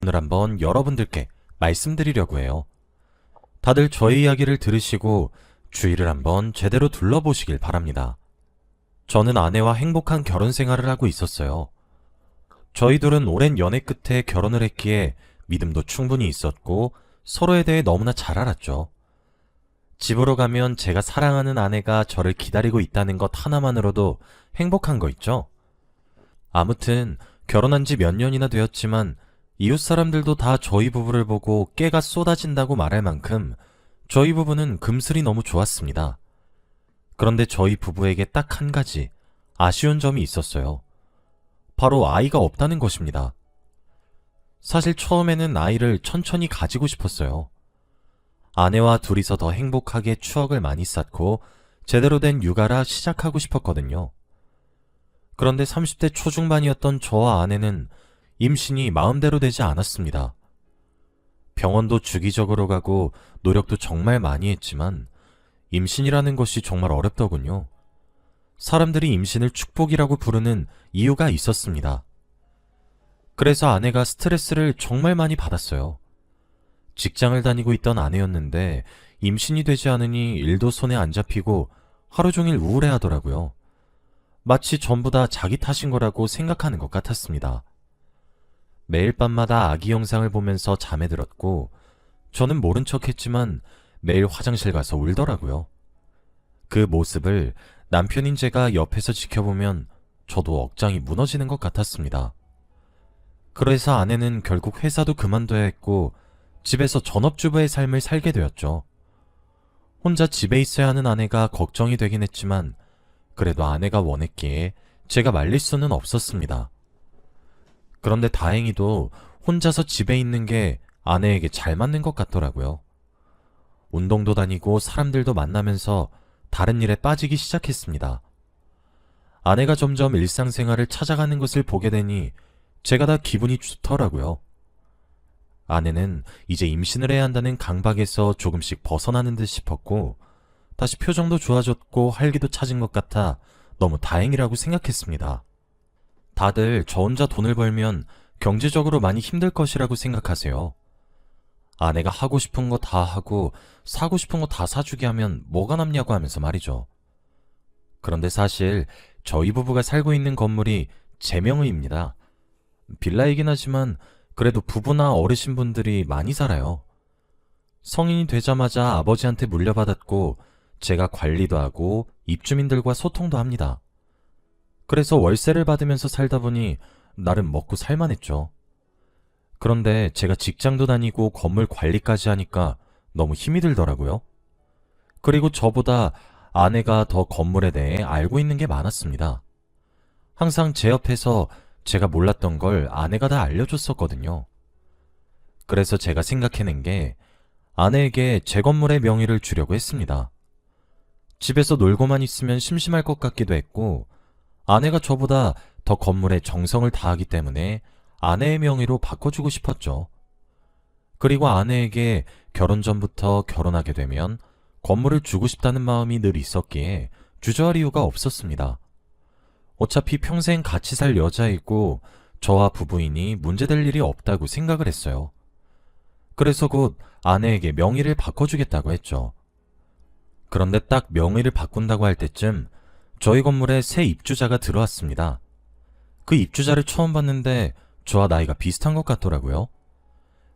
오늘 한번 여러분들께 말씀드리려고 해요. 다들 저의 이야기를 들으시고 주위를 한번 제대로 둘러보시길 바랍니다. 저는 아내와 행복한 결혼 생활을 하고 있었어요. 저희 둘은 오랜 연애 끝에 결혼을 했기에 믿음도 충분히 있었고 서로에 대해 너무나 잘 알았죠. 집으로 가면 제가 사랑하는 아내가 저를 기다리고 있다는 것 하나만으로도 행복한 거 있죠? 아무튼 결혼한 지 몇 년이나 되었지만 이웃 사람들도 다 저희 부부를 보고 깨가 쏟아진다고 말할 만큼 저희 부부는 금슬이 너무 좋았습니다. 그런데 저희 부부에게 딱 한 가지 아쉬운 점이 있었어요. 바로 아이가 없다는 것입니다. 사실 처음에는 아이를 천천히 가지고 싶었어요. 아내와 둘이서 더 행복하게 추억을 많이 쌓고 제대로 된 육아라 시작하고 싶었거든요. 그런데 30대 초중반이었던 저와 아내는 임신이 마음대로 되지 않았습니다. 병원도 주기적으로 가고 노력도 정말 많이 했지만 임신이라는 것이 정말 어렵더군요. 사람들이 임신을 축복이라고 부르는 이유가 있었습니다. 그래서 아내가 스트레스를 정말 많이 받았어요. 직장을 다니고 있던 아내였는데 임신이 되지 않으니 일도 손에 안 잡히고 하루 종일 우울해하더라고요. 마치 전부 다 자기 탓인 거라고 생각하는 것 같았습니다. 매일 밤마다 아기 영상을 보면서 잠에 들었고 저는 모른 척했지만 매일 화장실 가서 울더라고요. 그 모습을 남편인 제가 옆에서 지켜보면 저도 억장이 무너지는 것 같았습니다. 그래서 아내는 결국 회사도 그만둬야 했고 집에서 전업주부의 삶을 살게 되었죠. 혼자 집에 있어야 하는 아내가 걱정이 되긴 했지만 그래도 아내가 원했기에 제가 말릴 수는 없었습니다. 그런데 다행히도 혼자서 집에 있는 게 아내에게 잘 맞는 것 같더라고요. 운동도 다니고 사람들도 만나면서 다른 일에 빠지기 시작했습니다. 아내가 점점 일상생활을 찾아가는 것을 보게 되니 제가 다 기분이 좋더라고요. 아내는 이제 임신을 해야 한다는 강박에서 조금씩 벗어나는 듯 싶었고 다시 표정도 좋아졌고 활기도 찾은 것 같아 너무 다행이라고 생각했습니다. 다들 저 혼자 돈을 벌면 경제적으로 많이 힘들 것이라고 생각하세요. 아내가 하고 싶은 거 다 하고 사고 싶은 거 다 사주게 하면 뭐가 남냐고 하면서 말이죠. 그런데 사실 저희 부부가 살고 있는 건물이 제 명의입니다. 빌라이긴 하지만 그래도 부부나 어르신분들이 많이 살아요. 성인이 되자마자 아버지한테 물려받았고 제가 관리도 하고 입주민들과 소통도 합니다. 그래서 월세를 받으면서 살다 보니 나름 먹고 살만했죠. 그런데 제가 직장도 다니고 건물 관리까지 하니까 너무 힘이 들더라고요. 그리고 저보다 아내가 더 건물에 대해 알고 있는 게 많았습니다. 항상 제 옆에서 제가 몰랐던 걸 아내가 다 알려줬었거든요. 그래서 제가 생각해낸 게 아내에게 제 건물의 명의를 주려고 했습니다. 집에서 놀고만 있으면 심심할 것 같기도 했고 아내가 저보다 더 건물에 정성을 다하기 때문에 아내의 명의로 바꿔주고 싶었죠. 그리고 아내에게 결혼 전부터 결혼하게 되면 건물을 주고 싶다는 마음이 늘 있었기에 주저할 이유가 없었습니다. 어차피 평생 같이 살 여자이고 저와 부부이니 문제될 일이 없다고 생각을 했어요. 그래서 곧 아내에게 명의를 바꿔주겠다고 했죠. 그런데 딱 명의를 바꾼다고 할 때쯤 저희 건물에 새 입주자가 들어왔습니다. 그 입주자를 처음 봤는데 저와 나이가 비슷한 것 같더라고요.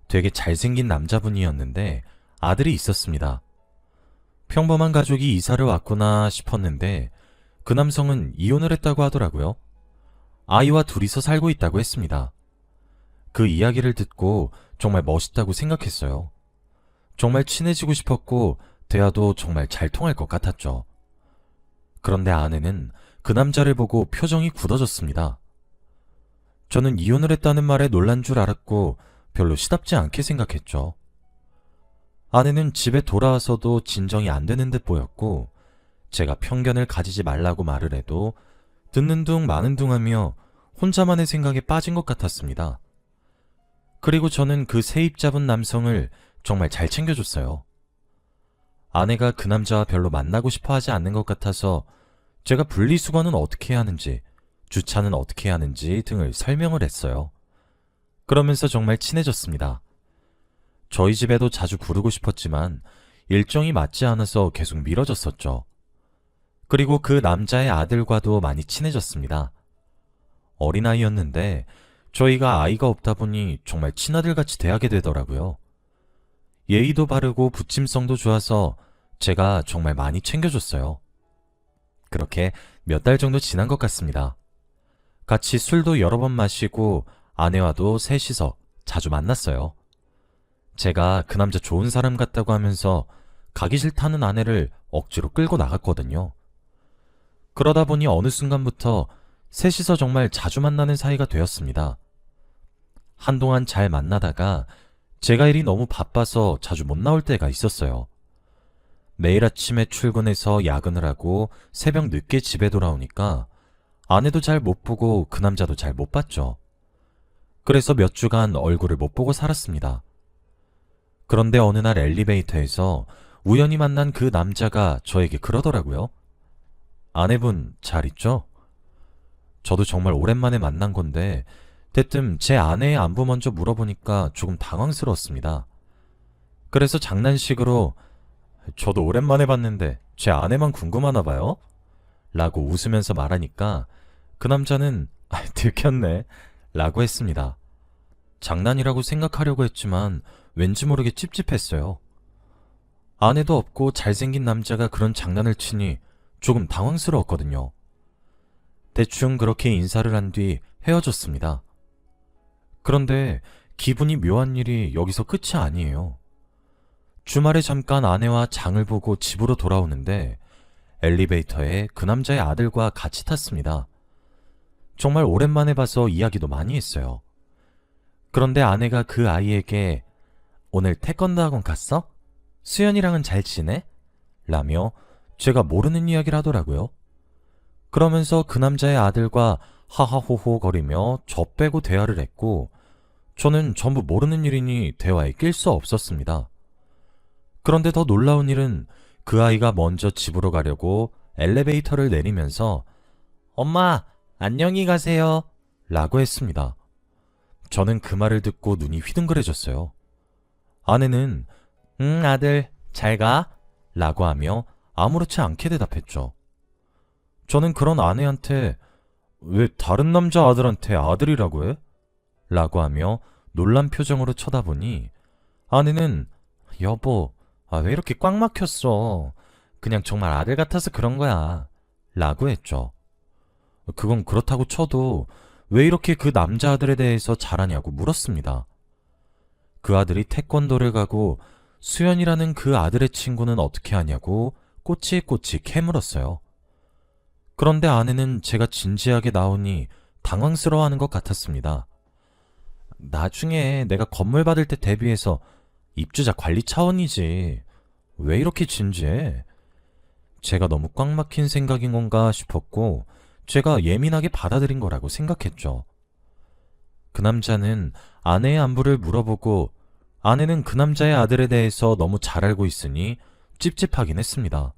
되게 잘생긴 남자분이었는데 아들이 있었습니다. 평범한 가족이 이사를 왔구나 싶었는데 그 남성은 이혼을 했다고 하더라고요. 아이와 둘이서 살고 있다고 했습니다. 그 이야기를 듣고 정말 멋있다고 생각했어요. 정말 친해지고 싶었고 대화도 정말 잘 통할 것 같았죠. 그런데 아내는 그 남자를 보고 표정이 굳어졌습니다. 저는 이혼을 했다는 말에 놀란 줄 알았고 별로 시답지 않게 생각했죠. 아내는 집에 돌아와서도 진정이 안 되는 듯 보였고 제가 편견을 가지지 말라고 말을 해도 듣는 둥 마는 둥 하며 혼자만의 생각에 빠진 것 같았습니다. 그리고 저는 그 세입자분 남성을 정말 잘 챙겨줬어요. 아내가 그 남자와 별로 만나고 싶어 하지 않는 것 같아서 제가 분리수거는 어떻게 해야 하는지, 주차는 어떻게 해야 하는지 등을 설명을 했어요. 그러면서 정말 친해졌습니다. 저희 집에도 자주 부르고 싶었지만 일정이 맞지 않아서 계속 미뤄졌었죠. 그리고 그 남자의 아들과도 많이 친해졌습니다. 어린아이였는데 저희가 아이가 없다 보니 정말 친아들같이 대하게 되더라고요. 예의도 바르고 부침성도 좋아서 제가 정말 많이 챙겨줬어요. 그렇게 몇 달 정도 지난 것 같습니다. 같이 술도 여러 번 마시고 아내와도 셋이서 자주 만났어요. 제가 그 남자 좋은 사람 같다고 하면서 가기 싫다는 아내를 억지로 끌고 나갔거든요. 그러다 보니 어느 순간부터 셋이서 정말 자주 만나는 사이가 되었습니다. 한동안 잘 만나다가 제가 일이 너무 바빠서 자주 못 나올 때가 있었어요. 매일 아침에 출근해서 야근을 하고 새벽 늦게 집에 돌아오니까 아내도 잘 못 보고 그 남자도 잘 못 봤죠. 그래서 몇 주간 얼굴을 못 보고 살았습니다. 그런데 어느 날 엘리베이터에서 우연히 만난 그 남자가 저에게 그러더라고요. 아내분 잘 있죠? 저도 정말 오랜만에 만난 건데 대뜸 제 아내의 안부 먼저 물어보니까 조금 당황스러웠습니다. 그래서 장난식으로 저도 오랜만에 봤는데 제 아내만 궁금하나 봐요? 라고 웃으면서 말하니까 그 남자는 들켰네 라고 했습니다. 장난이라고 생각하려고 했지만 왠지 모르게 찝찝했어요. 아내도 없고 잘생긴 남자가 그런 장난을 치니 조금 당황스러웠거든요. 대충 그렇게 인사를 한 뒤 헤어졌습니다. 그런데 기분이 묘한 일이 여기서 끝이 아니에요. 주말에 잠깐 아내와 장을 보고 집으로 돌아오는데 엘리베이터에 그 남자의 아들과 같이 탔습니다. 정말 오랜만에 봐서 이야기도 많이 했어요. 그런데 아내가 그 아이에게 오늘 태권도 학원 갔어? 수연이랑은 잘 지내? 라며 제가 모르는 이야기를 하더라고요. 그러면서 그 남자의 아들과 하하호호 거리며 저 빼고 대화를 했고 저는 전부 모르는 일이니 대화에 낄 수 없었습니다. 그런데 더 놀라운 일은 그 아이가 먼저 집으로 가려고 엘리베이터를 내리면서 엄마, 안녕히 가세요 라고 했습니다. 저는 그 말을 듣고 눈이 휘둥그레졌어요. 아내는 아들, 잘 가 라고 하며 아무렇지 않게 대답했죠. 저는 그런 아내한테 왜 다른 남자 아들한테 아들이라고 해? 라고 하며 놀란 표정으로 쳐다보니 아내는 여보, 왜 이렇게 꽉 막혔어? 그냥 정말 아들 같아서 그런 거야 라고 했죠. 그건 그렇다고 쳐도 왜 이렇게 그 남자 아들에 대해서 잘하냐고 물었습니다. 그 아들이 태권도를 가고 수연이라는 그 아들의 친구는 어떻게 하냐고 꼬치꼬치 캐물었어요. 그런데 아내는 제가 진지하게 나오니 당황스러워하는 것 같았습니다. 나중에 내가 건물 받을 때 대비해서 입주자 관리 차원이지. 왜 이렇게 진지해? 제가 너무 꽉 막힌 생각인 건가 싶었고 제가 예민하게 받아들인 거라고 생각했죠. 그 남자는 아내의 안부를 물어보고 아내는 그 남자의 아들에 대해서 너무 잘 알고 있으니 찝찝하긴 했습니다.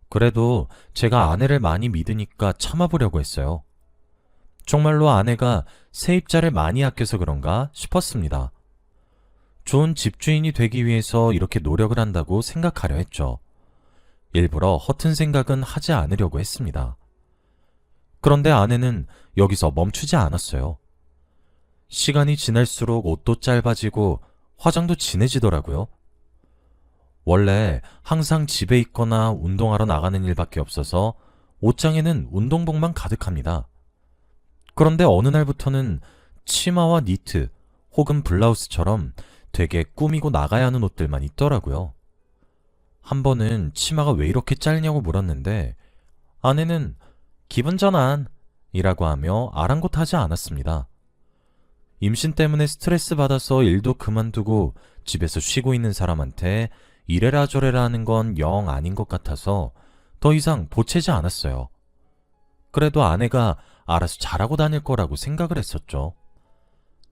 그래도 제가 아내를 많이 믿으니까 참아보려고 했어요. 정말로 아내가 세입자를 많이 아껴서 그런가 싶었습니다. 좋은 집주인이 되기 위해서 이렇게 노력을 한다고 생각하려 했죠. 일부러 허튼 생각은 하지 않으려고 했습니다. 그런데 아내는 여기서 멈추지 않았어요. 시간이 지날수록 옷도 짧아지고 화장도 진해지더라고요. 원래 항상 집에 있거나 운동하러 나가는 일밖에 없어서 옷장에는 운동복만 가득합니다. 그런데 어느 날부터는 치마와 니트 혹은 블라우스처럼 되게 꾸미고 나가야 하는 옷들만 있더라고요. 한 번은 치마가 왜 이렇게 짧냐고 물었는데 아내는 기분 전환 이라고 하며 아랑곳하지 않았습니다. 임신 때문에 스트레스 받아서 일도 그만두고 집에서 쉬고 있는 사람한테 이래라 저래라 하는 건 영 아닌 것 같아서 더 이상 보채지 않았어요. 그래도 아내가 알아서 잘하고 다닐 거라고 생각을 했었죠.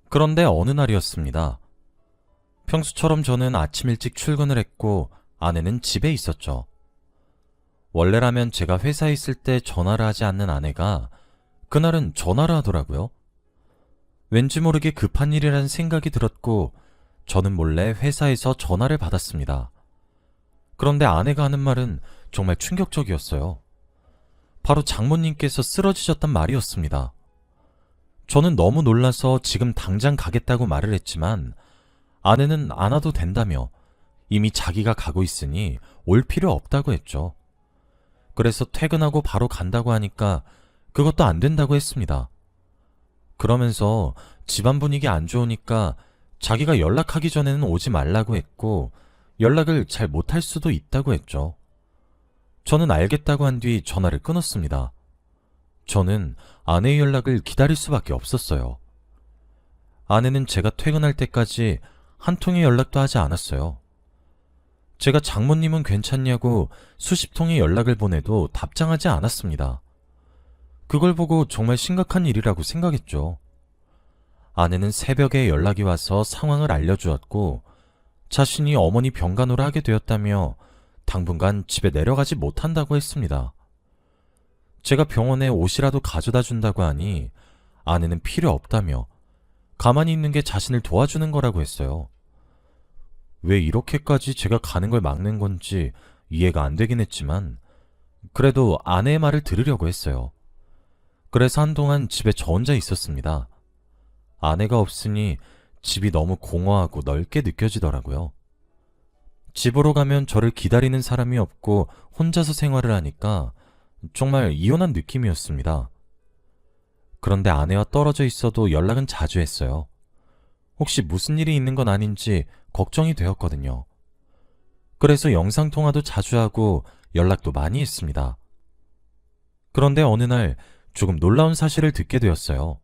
그런데 어느 날이었습니다. 평소처럼 저는 아침 일찍 출근을 했고 아내는 집에 있었죠. 원래라면 제가 회사에 있을 때 전화를 하지 않는 아내가 그날은 전화를 하더라고요. 왠지 모르게 급한 일이라는 생각이 들었고 저는 몰래 회사에서 전화를 받았습니다. 그런데 아내가 하는 말은 정말 충격적이었어요. 바로 장모님께서 쓰러지셨단 말이었습니다. 저는 너무 놀라서 지금 당장 가겠다고 말을 했지만 아내는 안 와도 된다며 이미 자기가 가고 있으니 올 필요 없다고 했죠. 그래서 퇴근하고 바로 간다고 하니까 그것도 안 된다고 했습니다. 그러면서 집안 분위기 안 좋으니까 자기가 연락하기 전에는 오지 말라고 했고 연락을 잘 못할 수도 있다고 했죠. 저는 알겠다고 한 뒤 전화를 끊었습니다. 저는 아내의 연락을 기다릴 수밖에 없었어요. 아내는 제가 퇴근할 때까지 한 통의 연락도 하지 않았어요. 제가 장모님은 괜찮냐고 수십 통의 연락을 보내도 답장하지 않았습니다. 그걸 보고 정말 심각한 일이라고 생각했죠. 아내는 새벽에 연락이 와서 상황을 알려주었고 자신이 어머니 병간호를 하게 되었다며 당분간 집에 내려가지 못한다고 했습니다. 제가 병원에 옷이라도 가져다 준다고 하니 아내는 필요 없다며 가만히 있는 게 자신을 도와주는 거라고 했어요. 왜 이렇게까지 제가 가는 걸 막는 건지 이해가 안 되긴 했지만 그래도 아내의 말을 들으려고 했어요. 그래서 한동안 집에 저 혼자 있었습니다. 아내가 없으니 집이 너무 공허하고 넓게 느껴지더라고요. 집으로 가면 저를 기다리는 사람이 없고 혼자서 생활을 하니까 정말 이혼한 느낌이었습니다. 그런데 아내와 떨어져 있어도 연락은 자주 했어요. 혹시 무슨 일이 있는 건 아닌지 걱정이 되었거든요. 그래서 영상통화도 자주 하고 연락도 많이 했습니다. 그런데 어느 날 조금 놀라운 사실을 듣게 되었어요.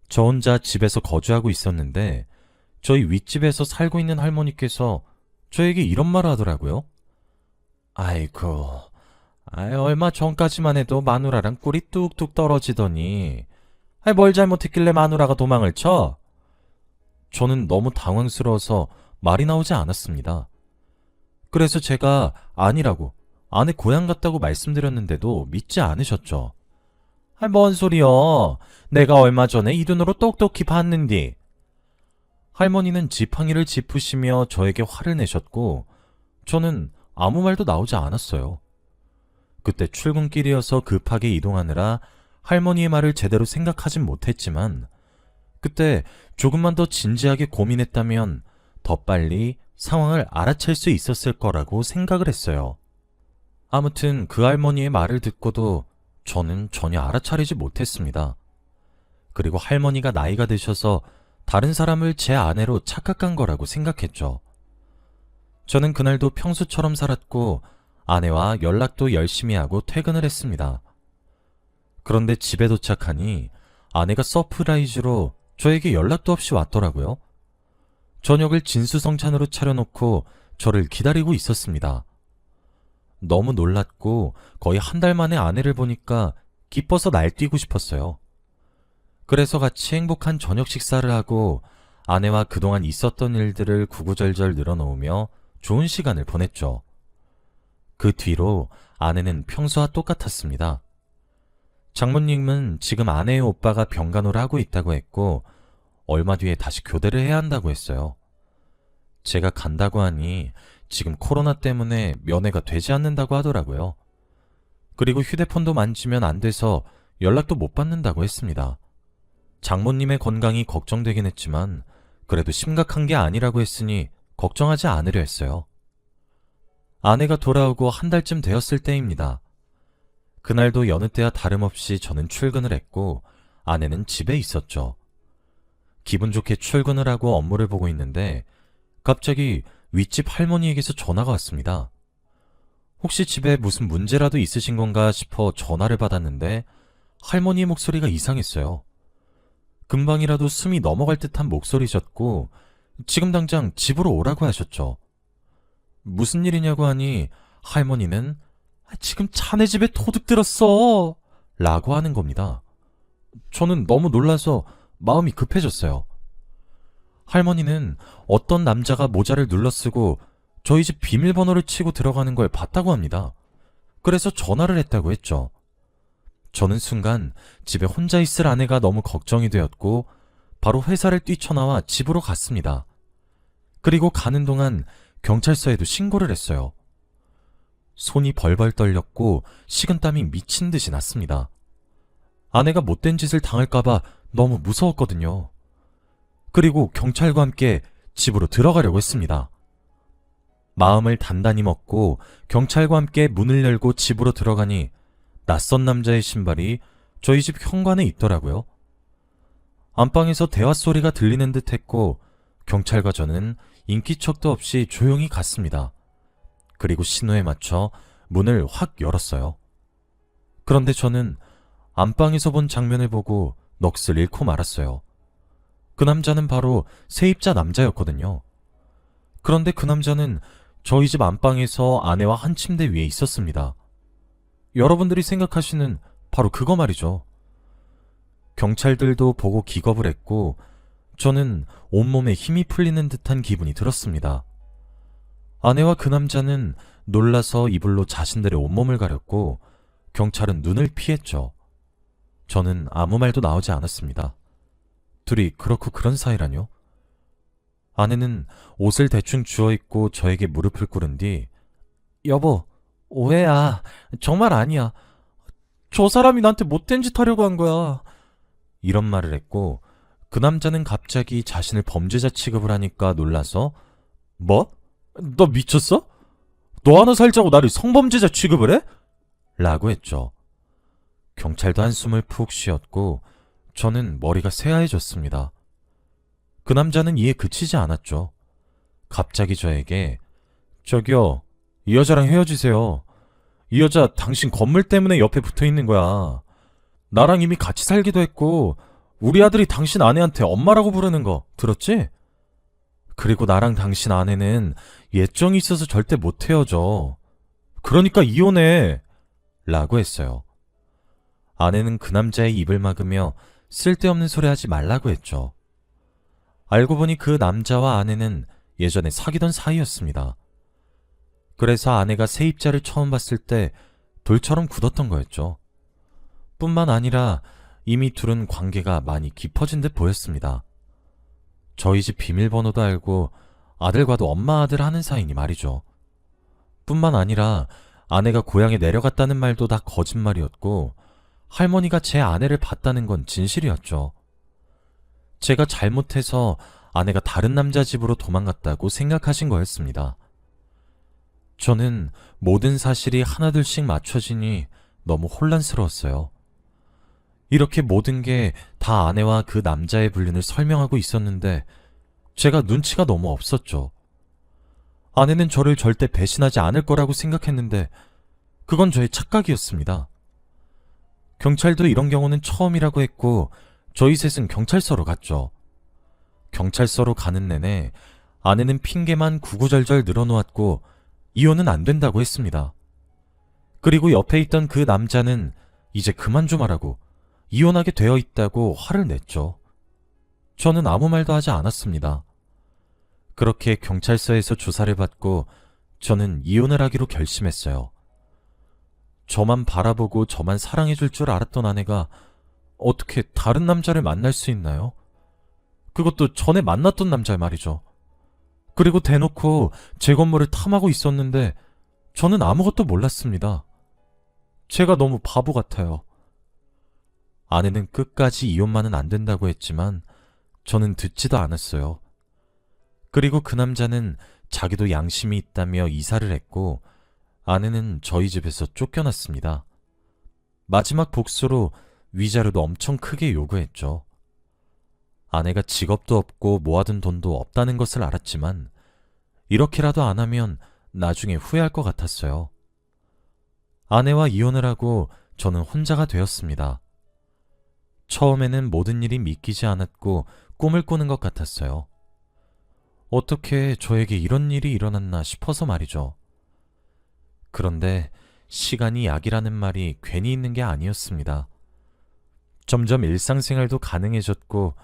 저 혼자 집에서 거주하고 있었는데 저희 윗집에서 살고 있는 할머니께서 저에게 이런 말을 하더라고요. 아이고, 얼마 전까지만 해도 마누라랑 꿀이 뚝뚝 떨어지더니 뭘 잘못했길래 마누라가 도망을 쳐? 저는 너무 당황스러워서 말이 나오지 않았습니다. 그래서 제가 아니라고 아내 고향 갔다고 말씀드렸는데도 믿지 않으셨죠. 뭔 소리여. 내가 얼마 전에 이 눈으로 똑똑히 봤는디. 할머니는 지팡이를 짚으시며 저에게 화를 내셨고 저는 아무 말도 나오지 않았어요. 그때 출근길이어서 급하게 이동하느라 할머니의 말을 제대로 생각하진 못했지만 그때 조금만 더 진지하게 고민했다면 더 빨리 상황을 알아챌 수 있었을 거라고 생각을 했어요. 아무튼 그 할머니의 말을 듣고도 저는 전혀 알아차리지 못했습니다. 그리고 할머니가 나이가 드셔서 다른 사람을 제 아내로 착각한 거라고 생각했죠. 저는 그날도 평소처럼 살았고 아내와 연락도 열심히 하고 퇴근을 했습니다. 그런데 집에 도착하니 아내가 서프라이즈로 저에게 연락도 없이 왔더라고요. 저녁을 진수성찬으로 차려놓고 저를 기다리고 있었습니다. 너무 놀랐고 거의 한 달 만에 아내를 보니까 기뻐서 날뛰고 싶었어요. 그래서 같이 행복한 저녁 식사를 하고 아내와 그동안 있었던 일들을 구구절절 늘어놓으며 좋은 시간을 보냈죠. 그 뒤로 아내는 평소와 똑같았습니다. 장모님은 지금 아내의 오빠가 병간호를 하고 있다고 했고 얼마 뒤에 다시 교대를 해야 한다고 했어요. 제가 간다고 하니 지금 코로나 때문에 면회가 되지 않는다고 하더라고요. 그리고 휴대폰도 만지면 안 돼서 연락도 못 받는다고 했습니다. 장모님의 건강이 걱정되긴 했지만 그래도 심각한 게 아니라고 했으니 걱정하지 않으려 했어요. 아내가 돌아오고 한 달쯤 되었을 때입니다. 그날도 여느 때와 다름없이 저는 출근을 했고 아내는 집에 있었죠. 기분 좋게 출근을 하고 업무를 보고 있는데 갑자기 윗집 할머니에게서 전화가 왔습니다. 혹시 집에 무슨 문제라도 있으신 건가 싶어 전화를 받았는데 할머니의 목소리가 이상했어요. 금방이라도 숨이 넘어갈 듯한 목소리셨고 지금 당장 집으로 오라고 하셨죠. 무슨 일이냐고 하니 할머니는 지금 자네 집에 도둑 들었어 라고 하는 겁니다. 저는 너무 놀라서 마음이 급해졌어요. 할머니는 어떤 남자가 모자를 눌러쓰고 저희 집 비밀번호를 치고 들어가는 걸 봤다고 합니다. 그래서 전화를 했다고 했죠. 저는 순간 집에 혼자 있을 아내가 너무 걱정이 되었고 바로 회사를 뛰쳐나와 집으로 갔습니다. 그리고 가는 동안 경찰서에도 신고를 했어요. 손이 벌벌 떨렸고 식은땀이 미친 듯이 났습니다. 아내가 못된 짓을 당할까봐 너무 무서웠거든요. 그리고 경찰과 함께 집으로 들어가려고 했습니다. 마음을 단단히 먹고 경찰과 함께 문을 열고 집으로 들어가니 낯선 남자의 신발이 저희 집 현관에 있더라고요. 안방에서 대화 소리가 들리는 듯 했고 경찰과 저는 인기척도 없이 조용히 갔습니다. 그리고 신호에 맞춰 문을 확 열었어요. 그런데 저는 안방에서 본 장면을 보고 넋을 잃고 말았어요. 그 남자는 바로 세입자 남자였거든요. 그런데 그 남자는 저희 집 안방에서 아내와 한 침대 위에 있었습니다. 여러분들이 생각하시는 바로 그거 말이죠. 경찰들도 보고 기겁을 했고 저는 온몸에 힘이 풀리는 듯한 기분이 들었습니다. 아내와 그 남자는 놀라서 이불로 자신들의 온몸을 가렸고 경찰은 눈을 피했죠. 저는 아무 말도 나오지 않았습니다. 둘이 그렇고 그런 사이라뇨? 아내는 옷을 대충 주워입고 저에게 무릎을 꿇은 뒤 여보, 오해야. 정말 아니야. 저 사람이 나한테 못된 짓 하려고 한 거야. 이런 말을 했고 그 남자는 갑자기 자신을 범죄자 취급을 하니까 놀라서 뭐? 너 미쳤어? 너 하나 살자고 나를 성범죄자 취급을 해? 라고 했죠. 경찰도 한숨을 푹 쉬었고 저는 머리가 새하얘졌습니다. 그 남자는 이에 그치지 않았죠. 갑자기 저에게 저기요, 이 여자랑 헤어지세요. 이 여자 당신 건물 때문에 옆에 붙어 있는 거야. 나랑 이미 같이 살기도 했고 우리 아들이 당신 아내한테 엄마라고 부르는 거 들었지? 그리고 나랑 당신 아내는 예정이 있어서 절대 못 헤어져. 그러니까 이혼해. 라고 했어요. 아내는 그 남자의 입을 막으며 쓸데없는 소리 하지 말라고 했죠. 알고 보니 그 남자와 아내는 예전에 사귀던 사이였습니다. 그래서 아내가 세입자를 처음 봤을 때 돌처럼 굳었던 거였죠. 뿐만 아니라 이미 둘은 관계가 많이 깊어진 듯 보였습니다. 저희 집 비밀번호도 알고 아들과도 엄마 아들 하는 사이니 말이죠. 뿐만 아니라 아내가 고향에 내려갔다는 말도 다 거짓말이었고 할머니가 제 아내를 봤다는 건 진실이었죠. 제가 잘못해서 아내가 다른 남자 집으로 도망갔다고 생각하신 거였습니다. 저는 모든 사실이 하나둘씩 맞춰지니 너무 혼란스러웠어요. 이렇게 모든 게 다 아내와 그 남자의 불륜을 설명하고 있었는데 제가 눈치가 너무 없었죠. 아내는 저를 절대 배신하지 않을 거라고 생각했는데 그건 저의 착각이었습니다. 경찰도 이런 경우는 처음이라고 했고 저희 셋은 경찰서로 갔죠. 경찰서로 가는 내내 아내는 핑계만 구구절절 늘어놓았고 이혼은 안 된다고 했습니다. 그리고 옆에 있던 그 남자는 이제 그만 좀 하라고 이혼하게 되어 있다고 화를 냈죠. 저는 아무 말도 하지 않았습니다. 그렇게 경찰서에서 조사를 받고 저는 이혼을 하기로 결심했어요. 저만 바라보고 저만 사랑해줄 줄 알았던 아내가 어떻게 다른 남자를 만날 수 있나요? 그것도 전에 만났던 남자 말이죠. 그리고 대놓고 제 건물을 탐하고 있었는데 저는 아무것도 몰랐습니다. 제가 너무 바보 같아요. 아내는 끝까지 이혼만은 안 된다고 했지만 저는 듣지도 않았어요. 그리고 그 남자는 자기도 양심이 있다며 이사를 했고 아내는 저희 집에서 쫓겨났습니다. 마지막 복수로 위자료도 엄청 크게 요구했죠. 아내가 직업도 없고 모아둔 돈도 없다는 것을 알았지만 이렇게라도 안 하면 나중에 후회할 것 같았어요. 아내와 이혼을 하고 저는 혼자가 되었습니다. 처음에는 모든 일이 믿기지 않았고 꿈을 꾸는 것 같았어요. 어떻게 저에게 이런 일이 일어났나 싶어서 말이죠. 그런데 시간이 약이라는 말이 괜히 있는 게 아니었습니다. 점점 일상생활도 가능해졌고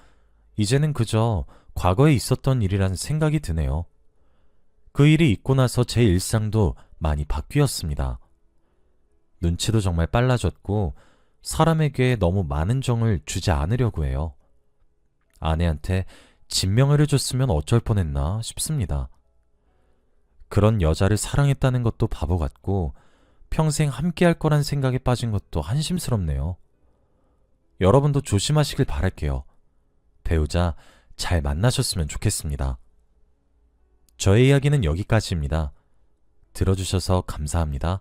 이제는 그저 과거에 있었던 일이란 생각이 드네요. 그 일이 있고 나서 제 일상도 많이 바뀌었습니다. 눈치도 정말 빨라졌고 사람에게 너무 많은 정을 주지 않으려고 해요. 아내한테 진명을 줬으면 어쩔 뻔했나 싶습니다. 그런 여자를 사랑했다는 것도 바보 같고 평생 함께할 거란 생각에 빠진 것도 한심스럽네요. 여러분도 조심하시길 바랄게요. 배우자 잘 만나셨으면 좋겠습니다. 저의 이야기는 여기까지입니다. 들어주셔서 감사합니다.